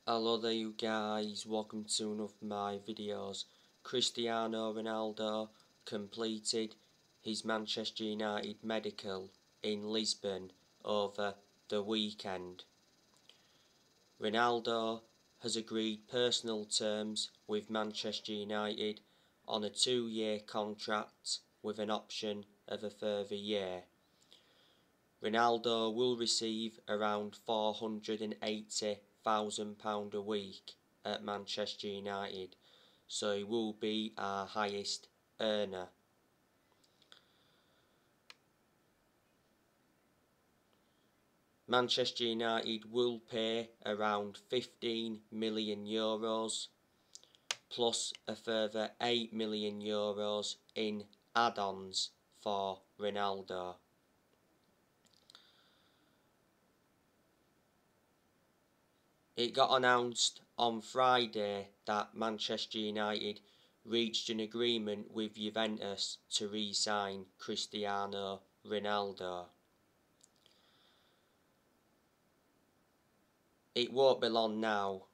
Hello there you guys, welcome to one of my videos. Cristiano Ronaldo completed his Manchester United medical in Lisbon over the weekend. Ronaldo has agreed personal terms with Manchester United on a 2-year contract with an option of a further year. Ronaldo will receive around £480,000 a week at Manchester United, so he will be our highest earner. Manchester United will pay around €15 million plus a further €8 million in add-ons for Ronaldo. It got announced on Friday that Manchester United reached an agreement with Juventus to re-sign Cristiano Ronaldo. It won't be long now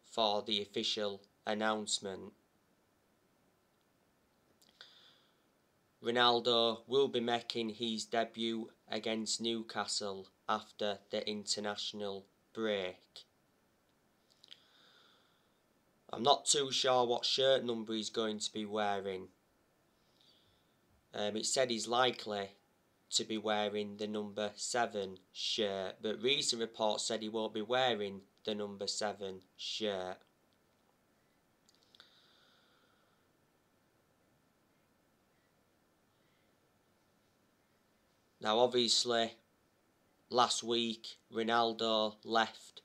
for the official announcement. Ronaldo will be making his debut against Newcastle after the international break. I'm not too sure what shirt number he's going to be wearing. It said he's likely to be wearing the number 7 shirt, but recent reports said he won't be wearing the number 7 shirt. Now obviously last week Ronaldo left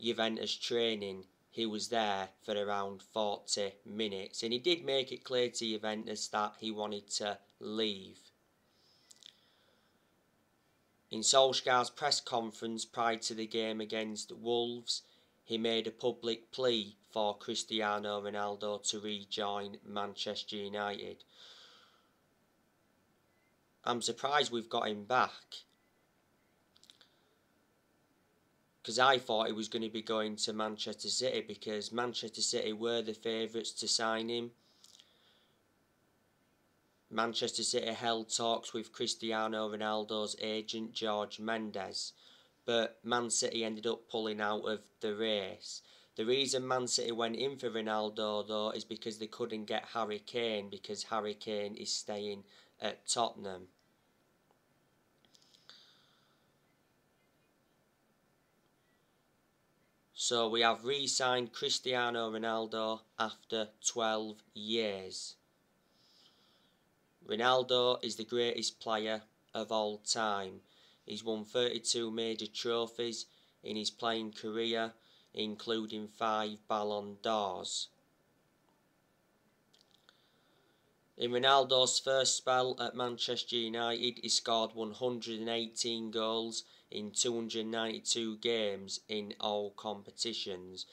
Juventus training. He was there for around 40 minutes and he did make it clear to Juventus that he wanted to leave. In Solskjaer's press conference prior to the game against Wolves, he made a public plea for Cristiano Ronaldo to rejoin Manchester United. I'm surprised we've got him back, because I thought he was going to be going to Manchester City, because Manchester City were the favourites to sign him. Manchester City held talks with Cristiano Ronaldo's agent George Mendes, but Man City ended up pulling out of the race. The reason Man City went in for Ronaldo though is because they couldn't get Harry Kane, because Harry Kane is staying at Tottenham. So we have re-signed Cristiano Ronaldo after 12 years. Ronaldo is the greatest player of all time. He's won 32 major trophies in his playing career, including 5 Ballon d'Ors. In Ronaldo's first spell at Manchester United, he scored 118 goals in 292 games in all competitions,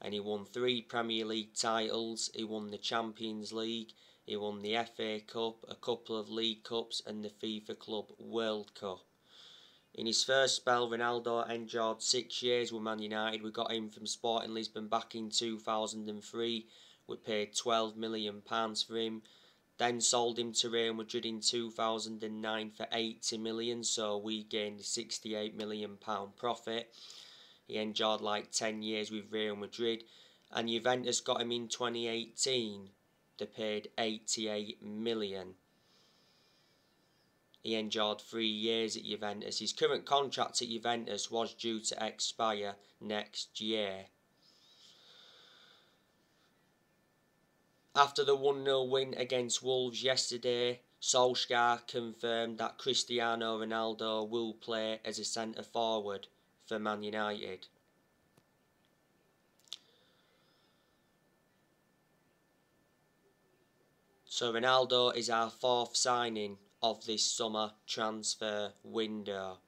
and he won 3 Premier League titles. He won the Champions League, he won the FA Cup, a couple of League Cups and the FIFA Club World Cup. In his first spell, Ronaldo endured 6 years with Man United. We got him from Sporting Lisbon back in 2003. We paid £12 million for him. Then sold him to Real Madrid in 2009 for £80 million, so we gained a £68 million profit. He endured like 10 years with Real Madrid, and Juventus got him in 2018. They paid £88 million. He endured 3 years at Juventus. His current contract at Juventus was due to expire next year. After the 1-0 win against Wolves yesterday, Solskjaer confirmed that Cristiano Ronaldo will play as a centre forward for Man United. So Ronaldo is our 4th signing of this summer transfer window.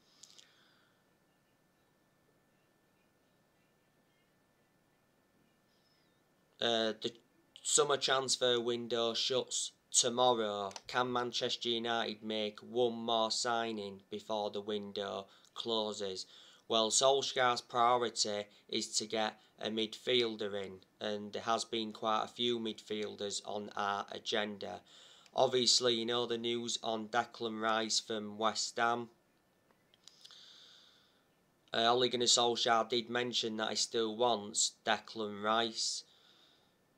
The summer transfer window shuts tomorrow. Can Manchester United make one more signing before the window closes? Well, Solskjaer's priority is to get a midfielder in, and there has been quite a few midfielders on our agenda. Obviously, you know the news on Declan Rice from West Ham. Ole Gunnar Solskjaer did mention that he still wants Declan Rice,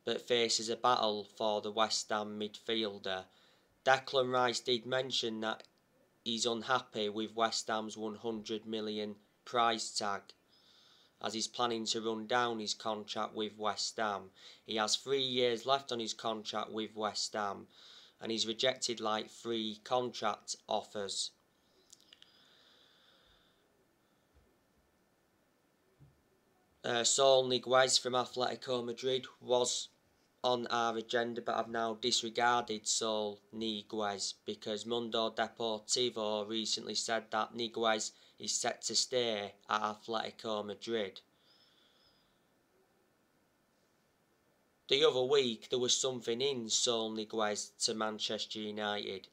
but faces a battle for the West Ham midfielder. Declan Rice did mention that he's unhappy with West Ham's 100 million price tag, as he's planning to run down his contract with West Ham. He has 3 years left on his contract with West Ham, and he's rejected like 3 contract offers. Saul Niguez from Atletico Madrid was on our agenda, but I've now disregarded Saul Niguez because Mundo Deportivo recently said that Niguez is set to stay at Atletico Madrid. The other week there was something in Saul Niguez to Manchester United,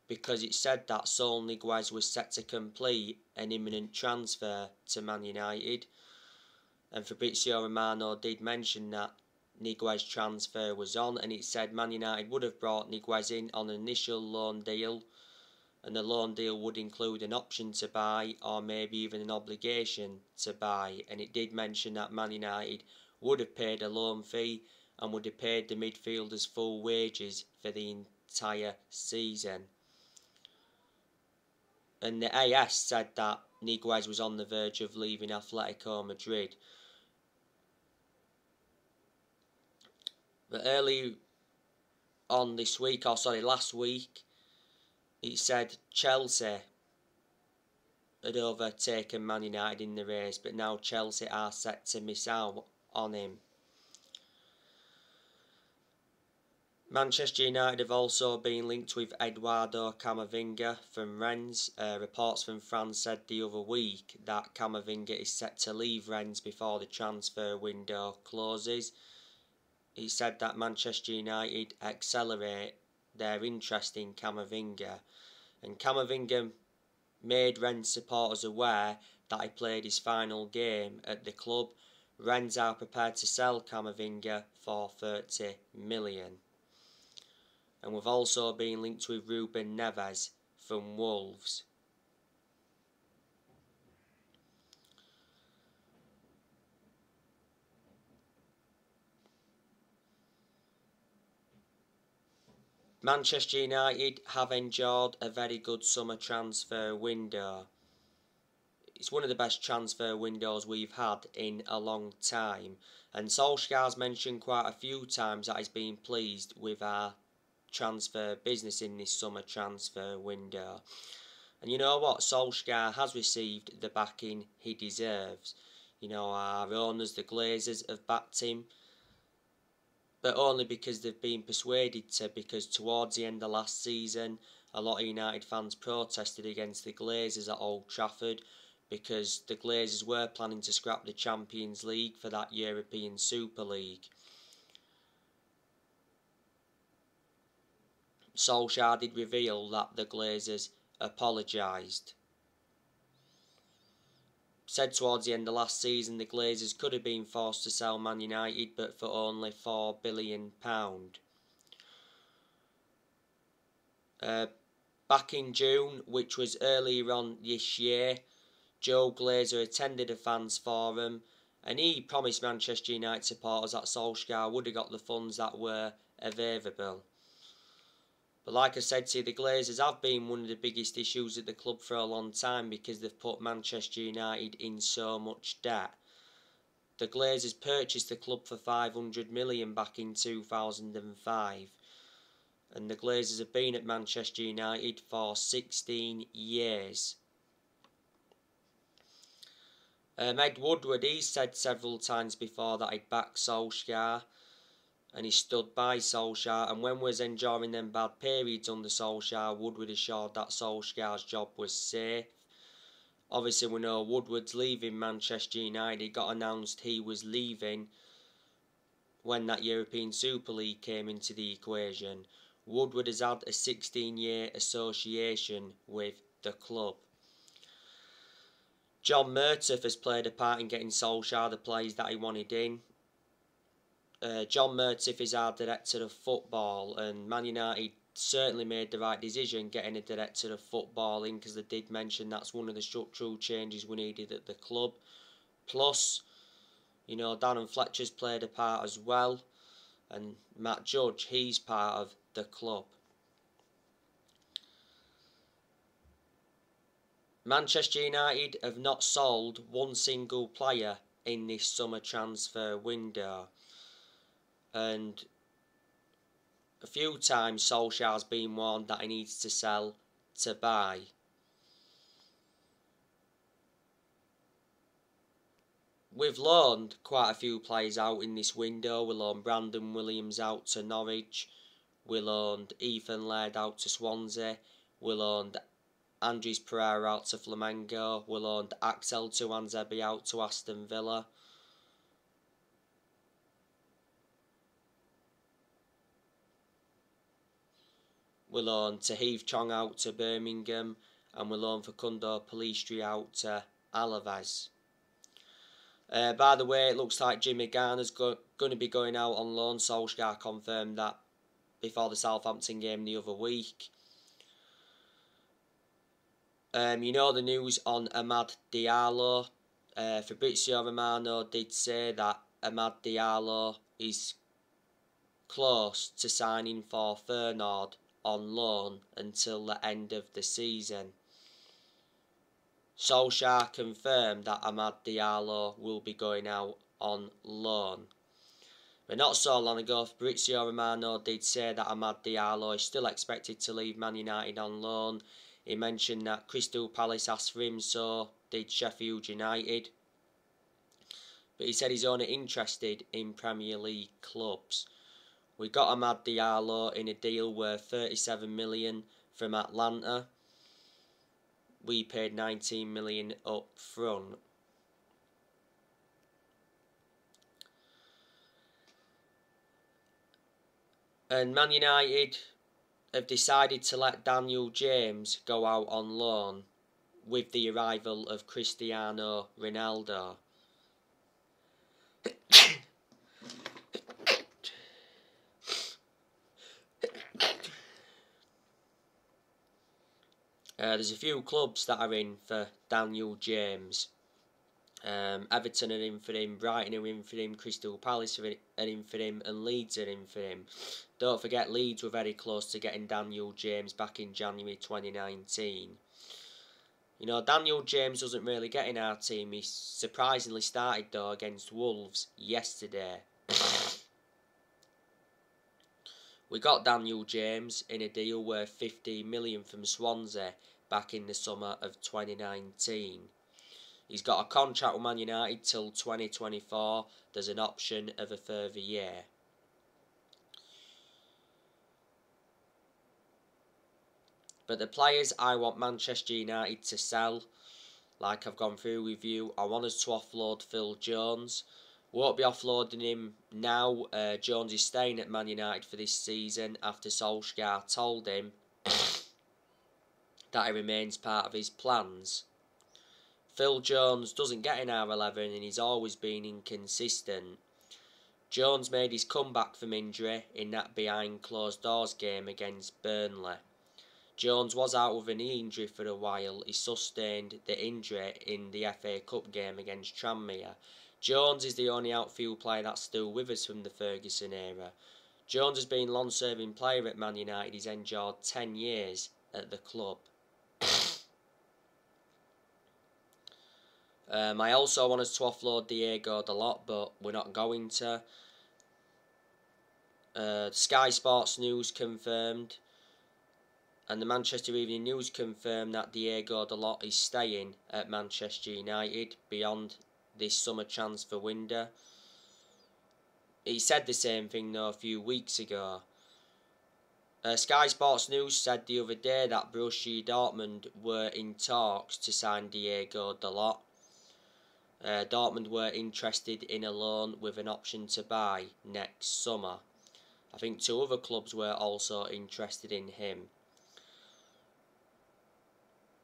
because it said that Saul Niguez was set to complete an imminent transfer to Man United, and Fabrizio Romano did mention that Niguez's transfer was on, and it said Man United would have brought Niguez in on an initial loan deal, and the loan deal would include an option to buy or maybe even an obligation to buy, and it did mention that Man United would have paid a loan fee and would have paid the midfielders full wages for the entire season. And the AS said that Niguez was on the verge of leaving Atletico Madrid. But early on this week, last week, it said Chelsea had overtaken Man United in the race, but now Chelsea are set to miss out on him. Manchester United have also been linked with Eduardo Camavinga from Rennes. Reports from France said the other week that Camavinga is set to leave Rennes before the transfer window closes. He said that Manchester United accelerate their interest in Camavinga, and Camavinga made Rennes supporters aware that he played his final game at the club. Rennes are prepared to sell Camavinga for 30 million. And we've also been linked with Ruben Neves from Wolves. Manchester United have enjoyed a very good summer transfer window. It's one of the best transfer windows we've had in a long time, and Solskjaer's mentioned quite a few times that he's been pleased with our transfer business in this summer transfer window. And you know what? Solskjaer has received the backing he deserves. You know, our owners, the Glazers, have backed him, but only because they've been persuaded to, because towards the end of last season a lot of United fans protested against the Glazers at Old Trafford because the Glazers were planning to scrap the Champions League for that European Super League. Solskjaer did reveal that the Glazers apologised. Said towards the end of last season the Glazers could have been forced to sell Man United, but for only £4 billion. Back in June, which was earlier on this year, Joe Glazer attended a fans forum, and he promised Manchester United supporters that Solskjaer would have got the funds that were available. But like I said to you, the Glazers have been one of the biggest issues at the club for a long time because they've put Manchester United in so much debt. The Glazers purchased the club for 500 million back in 2005. And the Glazers have been at Manchester United for 16 years. Ed Woodward, he's said several times before that he'd back Solskjaer, and he stood by Solskjaer, and when we was enjoying them bad periods under Solskjaer, Woodward assured that Solskjaer's job was safe. Obviously we know Woodward's leaving Manchester United. It got announced he was leaving when that European Super League came into the equation. Woodward has had a 16-year association with the club. John Murtough has played a part in getting Solskjaer the players that he wanted in. John Murtough is our director of football, and Man United certainly made the right decision getting a director of football in, because they did mention that's one of the structural changes we needed at the club. Plus, you know, Darren Fletcher's played a part as well, and Matt Judge, he's part of the club. Manchester United have not sold one single player in this summer transfer window, and a few times Solskjaer's been warned that he needs to sell to buy. We've loaned quite a few players out in this window. We loaned Brandon Williams out to Norwich. We loaned Ethan Laird out to Swansea. We loaned Andres Pereira out to Flamengo. We loaned Axel Tuanzebe out to Aston Villa. We loaned Tahith Chong out to Birmingham. And we loaned Facundo Pellistri out to Alaves. By the way, it looks like Jimmy Garner's going to be going out on loan. Solskjaer confirmed that before the Southampton game the other week. You know the news on Amad Diallo. Fabrizio Romano did say that Amad Diallo is close to signing for Feyenoord on loan until the end of the season. Solskjaer confirmed that Amad Diallo will be going out on loan. But not so long ago, Fabrizio Romano did say that Amad Diallo is still expected to leave Man United on loan. He mentioned that Crystal Palace asked for him, so did Sheffield United. But he said he's only interested in Premier League clubs. We got Amad Diallo in a deal worth 37 million from Atlanta. We paid 19 million up front. And Man United have decided to let Daniel James go out on loan with the arrival of Cristiano Ronaldo. There's a few clubs that are in for Daniel James. Everton are in for him, Brighton are in for him, Crystal Palace are in for him, and Leeds are in for him. Don't forget, Leeds were very close to getting Daniel James back in January 2019. You know, Daniel James doesn't really get in our team. He surprisingly started though against Wolves yesterday. We got Daniel James in a deal worth 15 million from Swansea back in the summer of 2019. He's got a contract with Man United till 2024. There's an option of a further year. But the players I want Manchester United to sell, like I've gone through with you, I want us to offload Phil Jones. Won't be offloading him now. Jones is staying at Man United for this season after Solskjaer told him that he remains part of his plans. Phil Jones doesn't get in our 11 and he's always been inconsistent. Jones made his comeback from injury in that behind closed doors game against Burnley. Jones was out with a knee injury for a while. He sustained the injury in the FA Cup game against Tranmere. Jones is the only outfield player that's still with us from the Ferguson era. Jones has been a long-serving player at Man United. He's endured 10 years at the club. I also want us to offload Diego Dalot, but we're not going to. Sky Sports News confirmed, and the Manchester Evening News confirmed that Diego Dalot is staying at Manchester United beyond this summer transfer window. He said the same thing though a few weeks ago. Sky Sports News said the other day that Borussia Dortmund were in talks to sign Diego Dalot. Dortmund were interested in a loan with an option to buy next summer. I think 2 other clubs were also interested in him.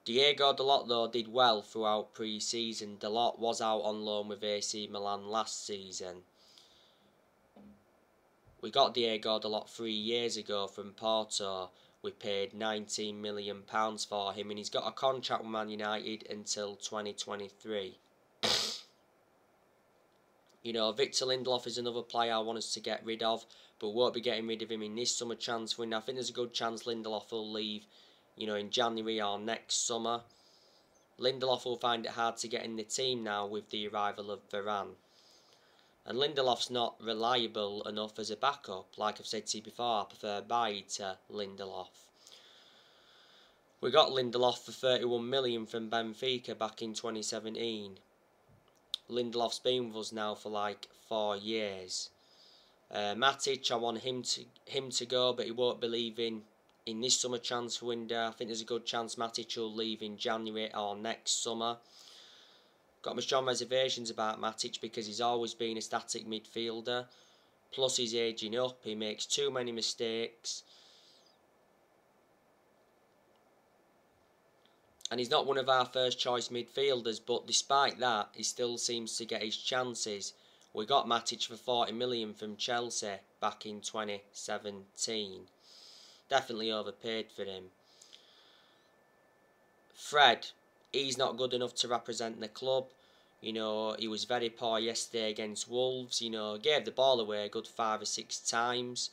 Diego Dalot though did well throughout pre-season. Dalot was out on loan with AC Milan last season. We got Diego Dalot 3 years ago from Porto. We paid £19 million for him, and he's got a contract with Man United until 2023. You know, Victor Lindelof is another player I want us to get rid of, but won't be getting rid of him in this summer transfer window. I think there's a good chance Lindelof will leave, you know, in January or next summer. Lindelof will find it hard to get in the team now with the arrival of Varane. And Lindelof's not reliable enough as a backup. Like I've said to you before, I prefer Bailly to Lindelof. We got Lindelof for 31 million from Benfica back in 2017. Lindelof's been with us now for like 4 years. Matic, I want him to go, but he won't be leaving in this summer transfer window. I think there's a good chance Matic will leave in January or next summer. Got my strong reservations about Matic because he's always been a static midfielder. Plus he's ageing up, he makes too many mistakes. And he's not one of our first choice midfielders, but despite that, he still seems to get his chances. We got Matic for 40 million from Chelsea back in 2017. Definitely overpaid for him. Fred, he's not good enough to represent the club. You know, he was very poor yesterday against Wolves. You know, gave the ball away a good 5 or 6 times.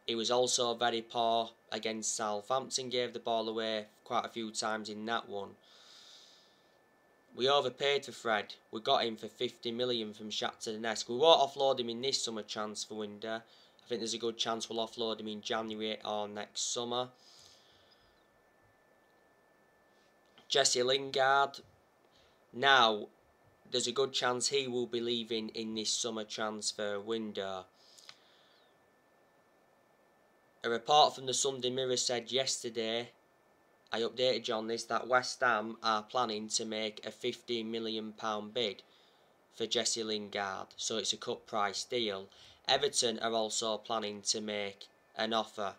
He was also very poor against Southampton. Gave the ball away quite a few times in that one. We overpaid for Fred. We got him for 50 million from Shakhtar Donetsk. We won't offload him in this summer transfer window. I think there's a good chance we'll offload him in January or next summer. Jesse Lingard. Now, there's a good chance he will be leaving in this summer transfer window. A report from the Sunday Mirror said yesterday, I updated you on this, that West Ham are planning to make a £15 million bid for Jesse Lingard, so it's a cut price deal. Everton are also planning to make an offer.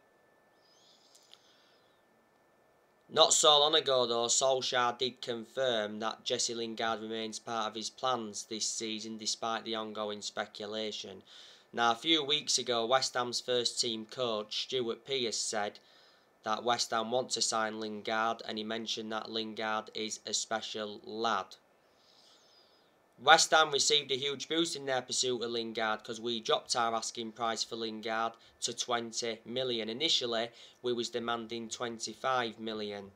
Not so long ago though, Solskjaer did confirm that Jesse Lingard remains part of his plans this season despite the ongoing speculation. Now a few weeks ago, West Ham's first team coach Stuart Pearce said that West Ham want to sign Lingard, and he mentioned that Lingard is a special lad. West Ham received a huge boost in their pursuit of Lingard because we dropped our asking price for Lingard to 20 million. Initially, we was demanding 25 million.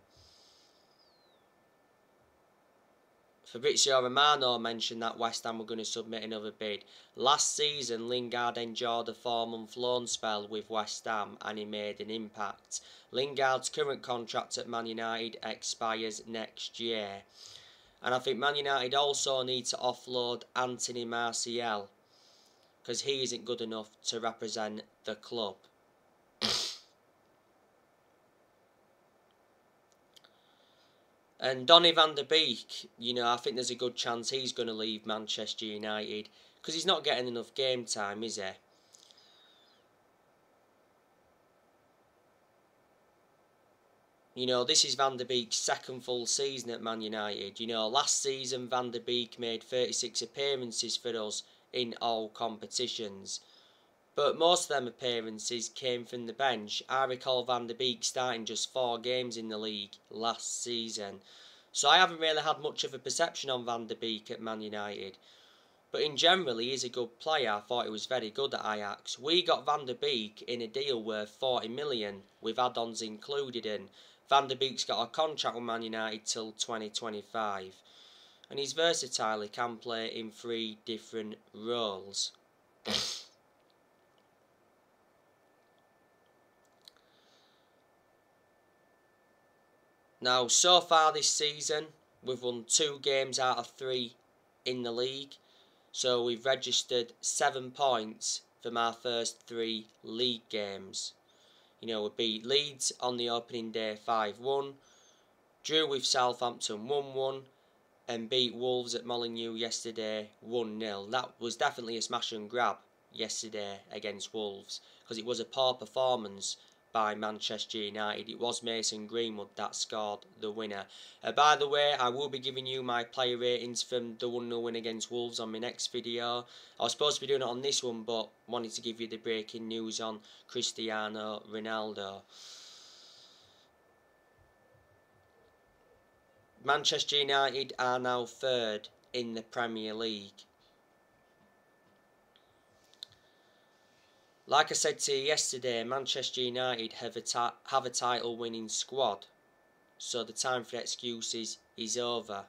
Fabrizio Romano mentioned that West Ham were going to submit another bid. Last season, Lingard endured a 4-month loan spell with West Ham and he made an impact. Lingard's current contract at Man United expires next year. And I think Man United also need to offload Anthony Martial because he isn't good enough to represent the club. And Donny van der Beek, you know, I think there's a good chance he's going to leave Manchester United because he's not getting enough game time, is he? You know, this is Van der Beek's second full season at Man United. You know, last season Van der Beek made 36 appearances for us in all competitions. But most of them appearances came from the bench. I recall Van der Beek starting just 4 games in the league last season. So I haven't really had much of a perception on Van der Beek at Man United. But in general, he is a good player. I thought he was very good at Ajax. We got Van der Beek in a deal worth 40 million with add-ons included in. Van der Beek's got a contract with Man United till 2025. And he's versatile, he can play in 3 different roles. Now, so far this season, we've won 2 games out of 3 in the league. So we've registered 7 points from our first 3 league games. You know, we beat Leeds on the opening day 5-1, drew with Southampton 1-1, and beat Wolves at Molineux yesterday 1-0. That was definitely a smash and grab yesterday against Wolves, because it was a poor performance by Manchester United. It was Mason Greenwood that scored the winner. By the way, I will be giving you my player ratings from the 1-0 win against Wolves on my next video. I was supposed to be doing it on this one, but wanted to give you the breaking news on Cristiano Ronaldo. Manchester United are now third in the Premier League. Like I said to you yesterday, Manchester United have a title winning squad, so the time for excuses is over.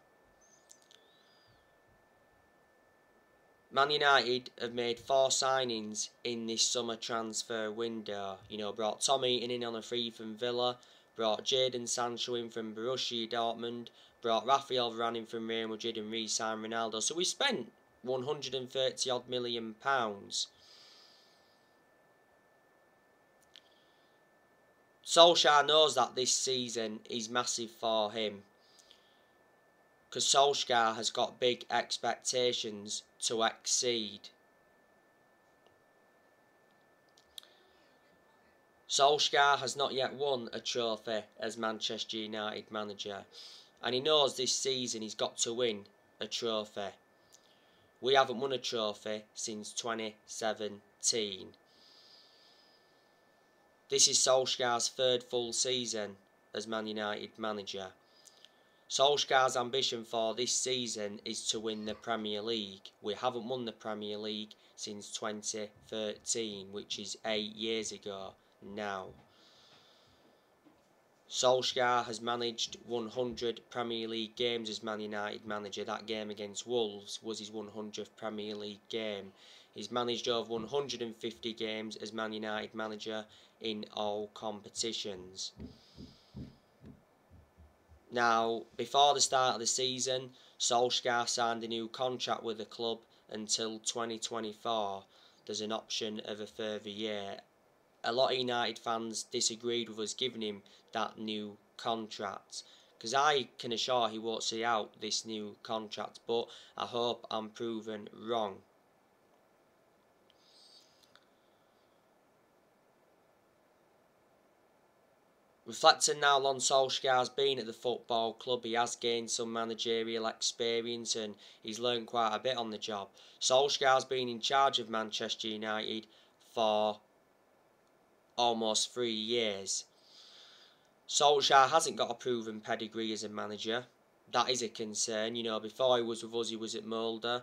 Man United have made 4 signings in this summer transfer window. Brought Tom Heaton in on a free from Villa, brought Jadon Sancho in from Borussia Dortmund, brought Rafael Varane in from Real Madrid and re-signed Ronaldo. So we spent £130 odd million. Solskjaer knows that this season is massive for him, because Solskjaer has got big expectations to exceed. Solskjaer has not yet won a trophy as Manchester United manager, and he knows this season he's got to win a trophy. We haven't won a trophy since 2017. This is Solskjaer's 3rd full season as Man United manager. Solskjaer's ambition for this season is to win the Premier League. We haven't won the Premier League since 2013, which is 8 years ago now. Solskjaer has managed 100 Premier League games as Man United manager. That game against Wolves was his 100th Premier League game. He's managed over 150 games as Man United manager in all competitions. Now, before the start of the season, Solskjaer signed a new contract with the club until 2024. There's an option of a further year. A lot of United fans disagreed with us giving him that new contract, because I can assure he won't see out this new contract, but I hope I'm proven wrong. Reflecting now on Solskjaer's been at the football club, he has gained some managerial experience and he's learned quite a bit on the job. Solskjaer's been in charge of Manchester United for almost 3 years. Solskjaer hasn't got a proven pedigree as a manager. That is a concern. Before he was with us, he was at Molde.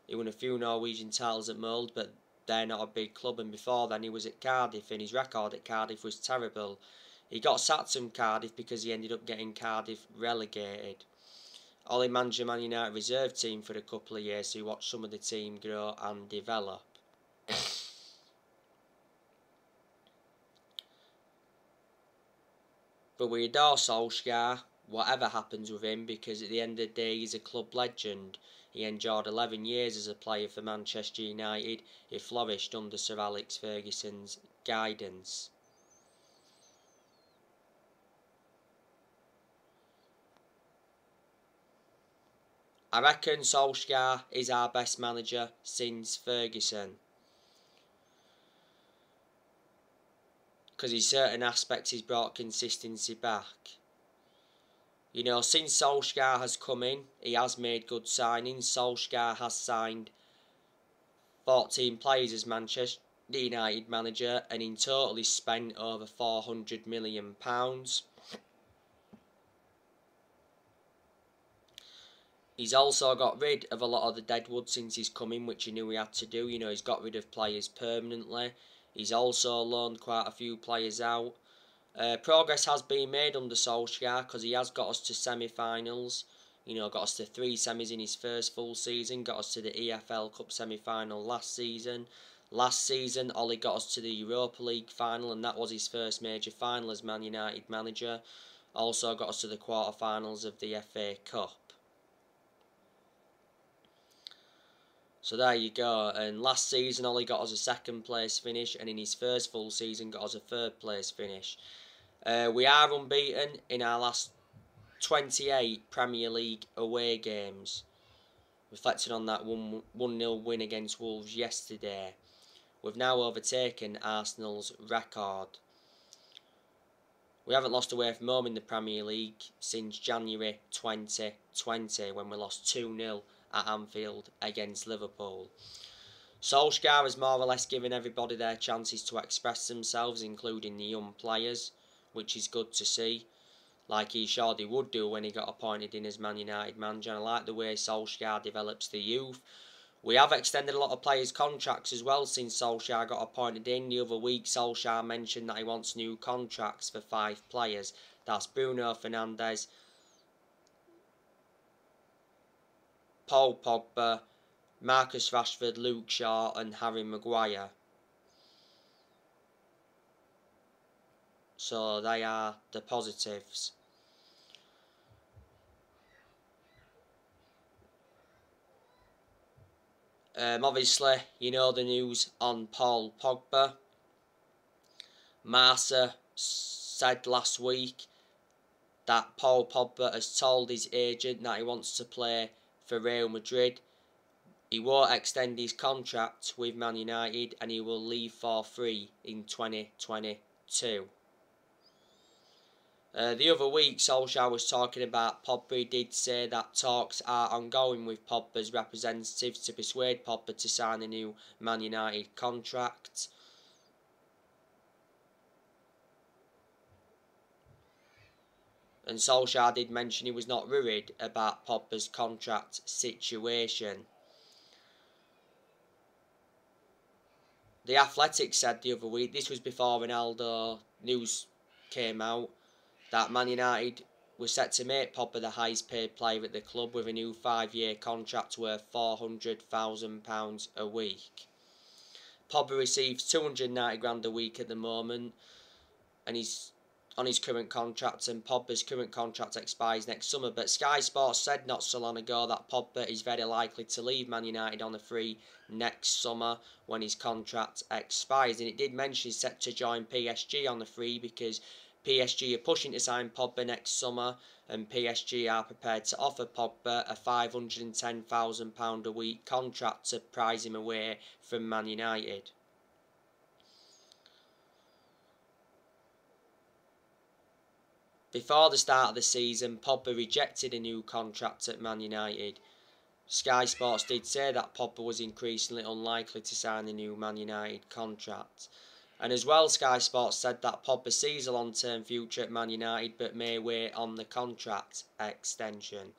He won a few Norwegian titles at Molde, but they're not a big club. And before then, he was at Cardiff, and his record at Cardiff was terrible. He got sacked from Cardiff because he ended up getting Cardiff relegated. Ollie managed Man United reserve team for a couple of years, so he watched some of the team grow and develop. But we adore Solskjaer, whatever happens with him, because at the end of the day he's a club legend. He endured 11 years as a player for Manchester United. He flourished under Sir Alex Ferguson's guidance. I reckon Solskjaer is our best manager since Ferguson, because in certain aspects he's brought consistency back. Since Solskjaer has come in, he has made good signings. Solskjaer has signed 14 players as Manchester United manager, and in total he's spent over £400 million. He's also got rid of a lot of the deadwood since he's come in, which he knew he had to do. He's got rid of players permanently. He's also loaned quite a few players out. Progress has been made under Solskjaer, because he has got us to semi-finals. Got us to 3 semis in his first full season. Got us to the EFL Cup semi-final last season. Last season, Ollie got us to the Europa League final, and that was his first major final as Man United manager. Also got us to the quarter-finals of the FA Cup. So there you go, and last season Ollie got us a 2nd place finish, and in his first full season got us a 3rd place finish. We are unbeaten in our last 28 Premier League away games. Reflecting on that 1-0 win against Wolves yesterday. we've now overtaken Arsenal's record. We haven't lost away from home in the Premier League since January 2020 when we lost 2-0 at Anfield against Liverpool. Solskjaer has more or less given everybody their chances to express themselves, including the young players, which is good to see, like he surely would do when he got appointed in as Man United manager. And I like the way Solskjaer develops the youth. We have extended a lot of players' contracts as well since Solskjaer got appointed in. The other week, Solskjaer mentioned that he wants new contracts for 5 players. That's Bruno Fernandes, Paul Pogba, Marcus Rashford, Luke Shaw and Harry Maguire. So they are the positives. Obviously, you know the news on Paul Pogba. Marca said last week that Paul Pogba has told his agent that he wants to play for Real Madrid. He won't extend his contract with Man United and he will leave for free in 2022. The other week, Solskjaer was talking about Pogba. He did say that talks are ongoing with Pogba's representatives to persuade Pogba to sign a new Man United contract. And Solskjaer did mention he was not worried about Pogba's contract situation. The Athletic said the other week, this was before Ronaldo news came out, that Man United was set to make Pogba the highest paid player at the club with a new 5-year contract worth £400,000 a week. Pogba receives 290 grand a week at the moment and he's on his current contract, and Pogba's current contract expires next summer. But Sky Sports said not so long ago that Pogba is very likely to leave Man United on a free next summer when his contract expires. And it did mention he's set to join PSG on the free because PSG are pushing to sign Pogba next summer, and PSG are prepared to offer Pogba a £510,000 a week contract to prize him away from Man United. Before the start of the season, Pogba rejected a new contract at Man United. Sky Sports did say that Pogba was increasingly unlikely to sign a new Man United contract. And as well, Sky Sports said that Pogba sees a long-term future at Man United but may wait on the contract extension.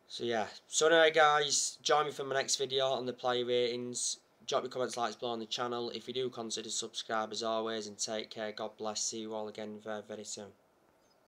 So yeah, so anyway guys, join me for my next video on the player ratings. Drop your comments, likes below on the channel. If you do, consider subscribe as always, and take care. God bless. See you all again very, very soon.